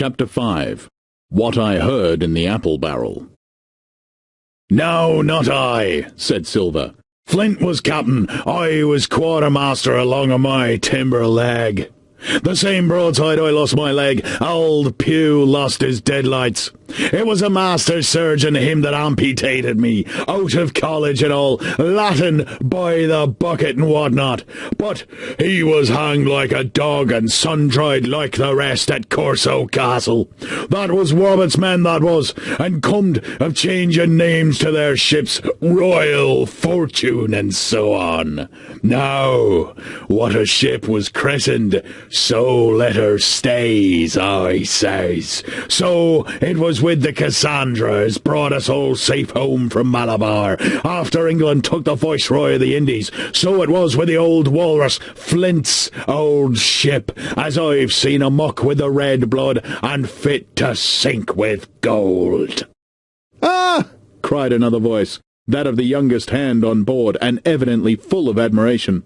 Chapter 5. What I Heard in the Apple Barrel. "No, not I," said Silver. "Flint was captain, I was quartermaster along of my timber leg. The same broadside I lost my leg, old Pew lost his deadlights. It was a master surgeon, him that amputated me, out of college and all, Latin by the bucket and whatnot. But he was hanged like a dog and sun-dried like the rest at Cassell Castle. That was Robert's men, that was, and comed of changing names to their ships, Royal Fortune and so on. Now, what a ship was christened, so let her stays, I says. So it was with the Cassandra as brought us all safe home from Malabar, after England took the Viceroy of the Indies. So it was with the old walrus, Flint's old ship, as I've seen amuck with the red blood, and fit to sink with gold." "Ah!" cried another voice, that of the youngest hand on board, and evidently full of admiration.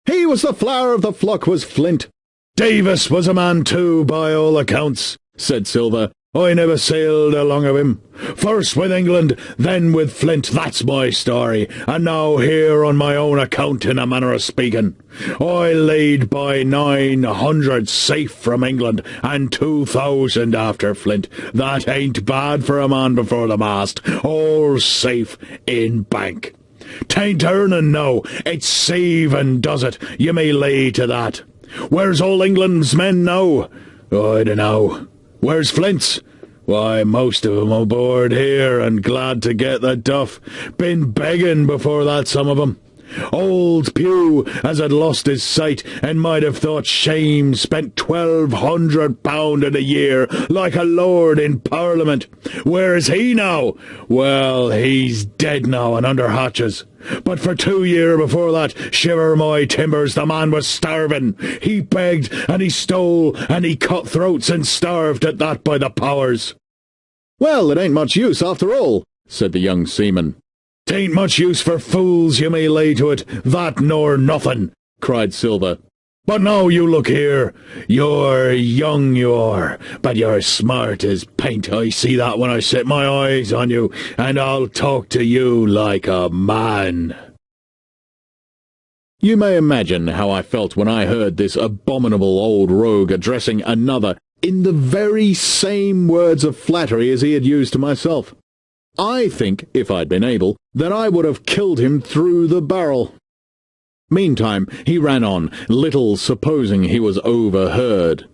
"He was the flower of the flock, was Flint." "Davis was a man too, by all accounts," said Silver. "I never sailed along of him. First with England, then with Flint, that's my story, and now here on my own account, in a manner of speaking. I laid by 900 safe from England, and 2,000 after Flint. That ain't bad for a man before the mast, all safe in bank. 'Tain't earning, no, it's saving does it, you may lay to that. Where's all England's men now? I dunno. Where's Flint's? Why, most of 'em aboard here, and glad to get the duff. Been begging before that, some of 'em. Old Pew, as had lost his sight, and might have thought shame, spent £1,200 in a year, like a lord in Parliament. Where's he now? Well, he's dead now and under hatches. But for 2 years before that, shiver my timbers, the man was starving. He begged, and he stole, and he cut throats and starved at that by the powers." "Well, it ain't much use after all," said the young seaman. "'Tain't much use for fools, you may lay to it, that nor nothing," cried Silver. "But now you look here. You're young, you are, but you're smart as paint. I see that when I set my eyes on you, and I'll talk to you like a man." You may imagine how I felt when I heard this abominable old rogue addressing another in the very same words of flattery as he had used to myself. I think, if I'd been able, that I would have killed him through the barrel. Meantime, he ran on, little supposing he was overheard.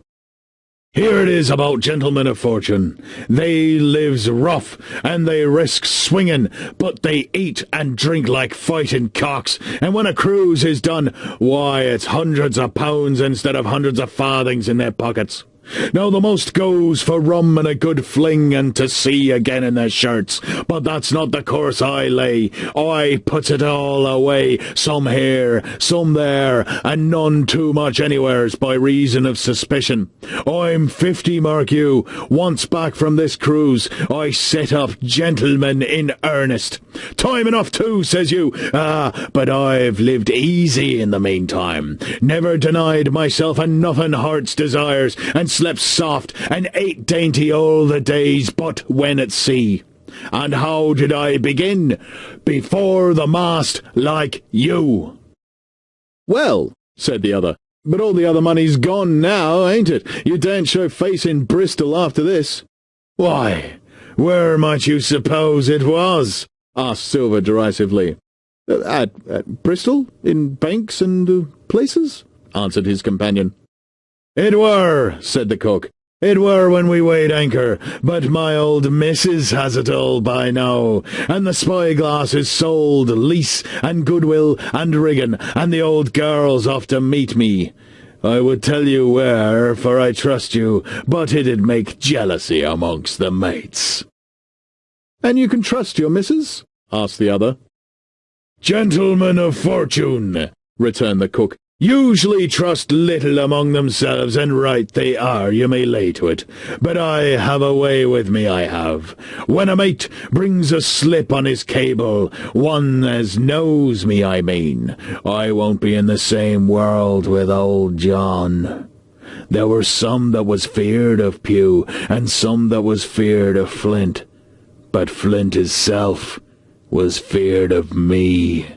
"Here it is about gentlemen of fortune. They lives rough, and they risk swinging, but they eat and drink like fighting cocks, and when a cruise is done, why, it's hundreds of pounds instead of hundreds of farthings in their pockets. Now the most goes for rum and a good fling and to sea again in their shirts, but that's not the course I lay. I puts it all away, some here, some there, and none too much anywheres by reason of suspicion. I'm 50, mark you. Once back from this cruise, I set up gentlemen in earnest. Time enough too, says you. Ah, but I've lived easy in the meantime, never denied myself a nothing heart's desires, and slept soft and ate dainty all the days but when at sea. And how did I begin? Before the mast, like you." "Well," said the other, "but all the other money's gone now, ain't it? You daren't show face in Bristol after this." "Why, where might you suppose it was?" asked Silver derisively. At Bristol? In banks and places?" answered his companion. "It were," said the cook. "It were when we weighed anchor, but my old missus has it all by now, and the spyglass is sold, lease and goodwill and rigging, and the old girl's off to meet me. I would tell you where, for I trust you, but it'd make jealousy amongst the mates." "And you can trust your missus?" asked the other. "Gentlemen of fortune," returned the cook, "usually trust little among themselves, and right they are, you may lay to it. But I have a way with me, I have. When a mate brings a slip on his cable, one as knows me, I mean, I won't be in the same world with old John. There were some that was feared of Pew, and some that was feared of Flint. But Flint hisself was feared of me.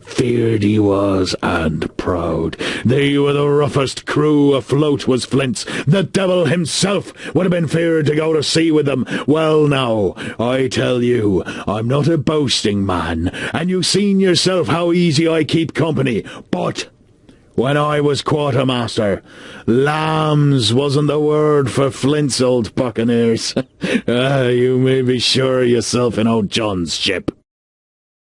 Feared he was, and proud. They were the roughest crew afloat, was Flint's. The devil himself would have been feared to go to sea with them. Well now, I tell you, I'm not a boasting man, and you've seen yourself how easy I keep company, but when I was quartermaster, lambs wasn't the word for Flint's old buccaneers. You may be sure of yourself in old John's ship.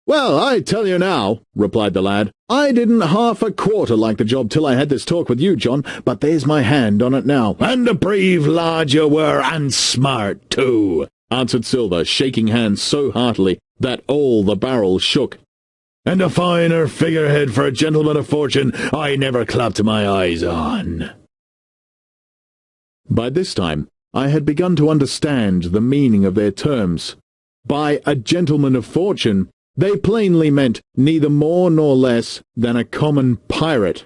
"Well, I tell you now," replied the lad, "I didn't half a quarter like the job till I had this talk with you, John, but there's my hand on it now." "And a brave lad you were, and smart too," answered Silver, shaking hands so heartily that all the barrel shook. "And a finer figurehead for a gentleman of fortune I never clapped my eyes on." By this time I had begun to understand the meaning of their terms. By a gentleman of fortune they plainly meant neither more nor less than a common pirate,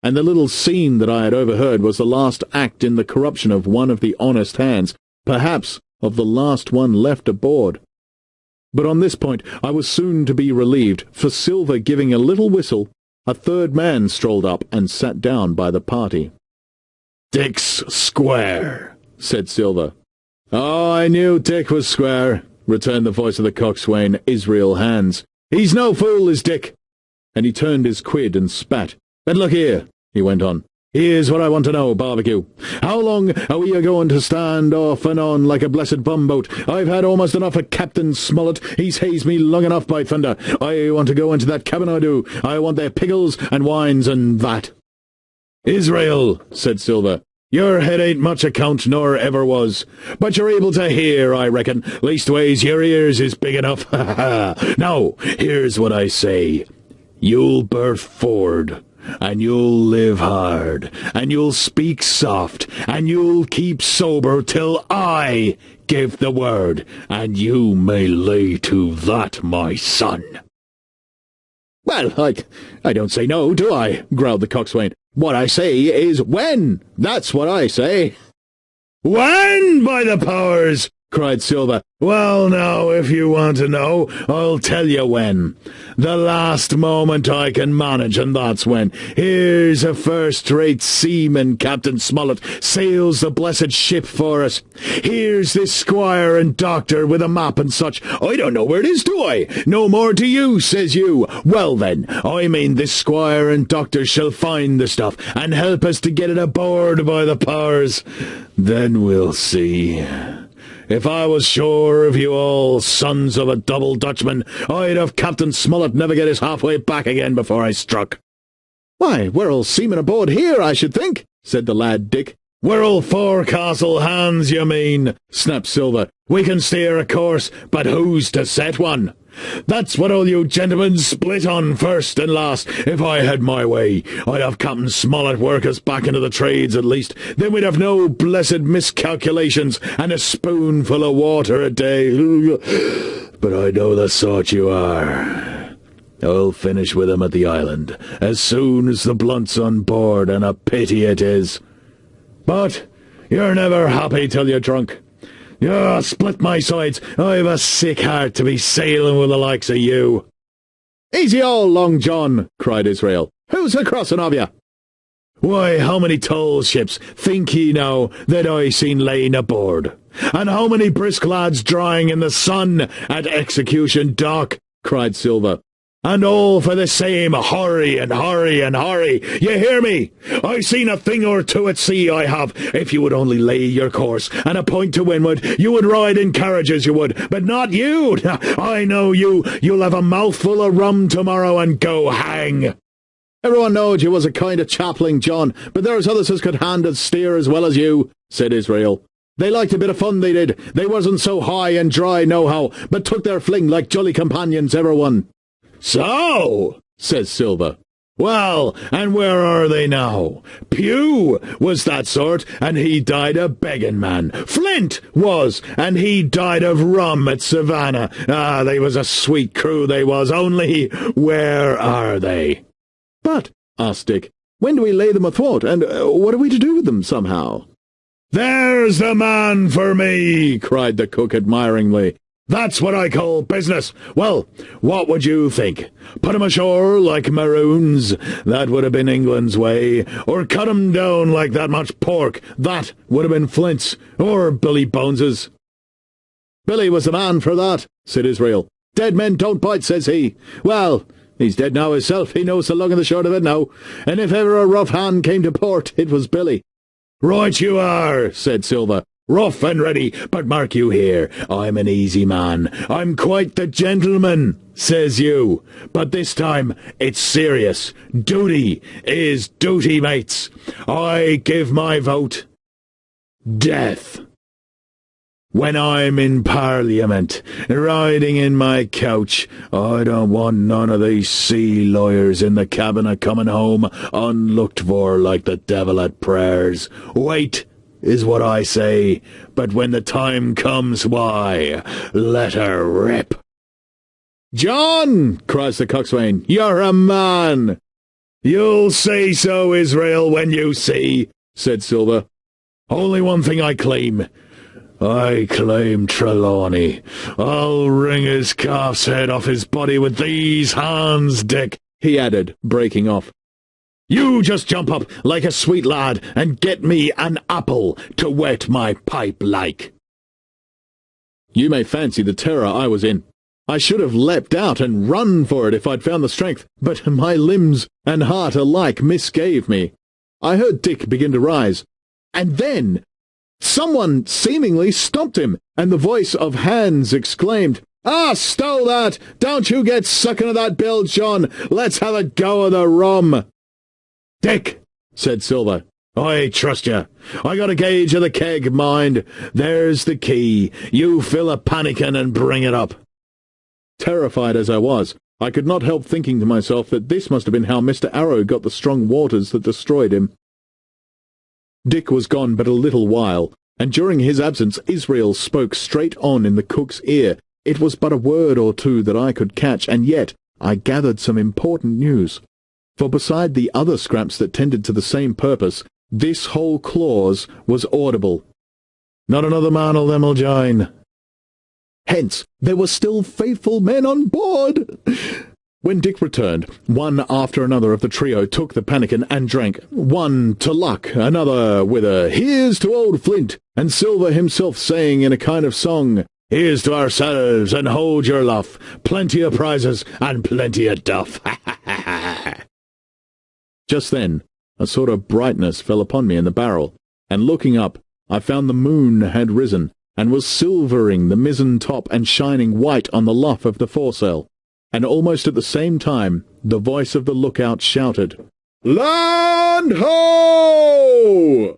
and the little scene that I had overheard was the last act in the corruption of one of the honest hands, perhaps of the last one left aboard. But on this point I was soon to be relieved, for Silver giving a little whistle, a third man strolled up and sat down by the party. "Dick's square," said Silver. "Oh, I knew Dick was square," returned the voice of the coxswain, Israel Hands. "He's no fool, is Dick." And he turned his quid and spat. "But look here," he went on. "Here's what I want to know, Barbecue. How long are we a-going to stand off and on like a blessed bumboat? I've had almost enough of Captain Smollett. He's hazed me long enough, by thunder. I want to go into that cabin, I do. I want their pickles and wines and that." "Israel," said Silver, "your head ain't much account, nor ever was. But you're able to hear, I reckon. Leastways, your ears is big enough. Ha ha! Now, here's what I say. You'll berth forward, and you'll live hard, and you'll speak soft, and you'll keep sober till I give the word, and you may lay to that, my son." "Well, I don't say no, do I?" growled the coxswain. "What I say is when. That's what I say." "When, by the powers!" cried Silver. "Well, now, if you want to know, I'll tell you when. The last moment I can manage, and that's when. Here's a first-rate seaman, Captain Smollett, sails the blessed ship for us. Here's this squire and doctor with a map and such. I don't know where it is, do I? No more do you, says you. Well, then, I mean this squire and doctor shall find the stuff, and help us to get it aboard, by the powers. Then we'll see. If I was sure of you all, sons of a double Dutchman, I'd have Captain Smollett never get his halfway back again before I struck." "Why, we're all seamen aboard here, I should think," said the lad Dick. "We're all forecastle hands, you mean," snapped Silver. "We can steer a course, but who's to set one? That's what all you gentlemen split on first and last. If I had my way, I'd have Captain Smollett work us back into the trades at least. Then we'd have no blessed miscalculations and a spoonful of water a day. But I know the sort you are. I'll finish with him at the island as soon as the blunt's on board, and a pity it is. But you're never happy till you're drunk. Split my sides, I've a sick heart to be sailing with the likes of you." "Easy all, Long John," cried Israel. "Who's a crossing of you?" "Why, how many toll ships, think ye now, that I seen laying aboard? And how many brisk lads drying in the sun at Execution Dock?" cried Silver. "And all for the same hurry and hurry and hurry. You hear me? I've seen a thing or two at sea, I have. If you would only lay your course and a point to windward, you would ride in carriages, you would. But not you. I know you. You'll have a mouthful of rum tomorrow and go hang." "Everyone knowed you was a kind of chaplain, John, but there's others as could hand and steer as well as you," said Israel. "They liked a bit of fun, they did. They wasn't so high and dry nohow, but took their fling like jolly companions, everyone." "So," says Silver. "Well, and where are they now? Pew was that sort, and he died a begging man. Flint was, and he died of rum at Savannah. They was a sweet crew, they was, only where are they?" "But," asked Dick, When do we lay them athwart, and what are we to do with them somehow?" "There's the man for me!" cried the cook admiringly. "That's what I call business. Well, what would you think? Put 'em ashore like maroons? That would have been England's way. Or cut 'em down like that much pork? That would have been Flint's, or Billy Bones's." "Billy was the man for that," said Israel. "Dead men don't bite, says he. Well, he's dead now himself. He knows the long and the short of it now. And if ever a rough hand came to port, it was Billy." "Right you are," said Silver. "Rough and ready, but mark you here, I'm an easy man. I'm quite the gentleman, says you. But this time it's serious. Duty is duty, mates. I give my vote death. When I'm in Parliament, riding in my couch, I don't want none of these sea lawyers in the cabinet coming home unlooked for like the devil at prayers. Wait is what I say, but when the time comes, why, let her rip." "John!" cries the coxswain, "you're a man!" "You'll say so, Israel, when you see," said Silver. "Only one thing I claim. I claim Trelawney. I'll wring his calf's head off his body with these hands, Dick," he added, breaking off. "You just jump up like a sweet lad and get me an apple to wet my pipe like." You may fancy the terror I was in. I should have leapt out and run for it if I'd found the strength, but my limbs and heart alike misgave me. I heard Dick begin to rise, and then someone seemingly stopped him, and the voice of Hans exclaimed, "Ah, stow that! Don't you get sucking of that bilge, John! Let's have a go of the rum!" "Dick," said Silver, "I trust you. I got a gauge of the keg, mind. There's the key. You fill a pannikin and bring it up." Terrified as I was, I could not help thinking to myself that this must have been how Mr. Arrow got the strong waters that destroyed him. Dick was gone but a little while, and during his absence Israel spoke straight on in the cook's ear. It was but a word or two that I could catch, and yet I gathered some important news. For beside the other scraps that tended to the same purpose, this whole clause was audible. "Not another man of them'll join." Hence, there were still faithful men on board. When Dick returned, one after another of the trio took the pannikin and drank, one to luck, another with a "Here's to old Flint," and Silver himself saying in a kind of song, "Here's to ourselves, and hold your luff, plenty of prizes and plenty of duff." Just then, a sort of brightness fell upon me in the barrel, and looking up, I found the moon had risen, and was silvering the mizzen top and shining white on the luff of the foresail. And almost at the same time, the voice of the lookout shouted, "Land ho!"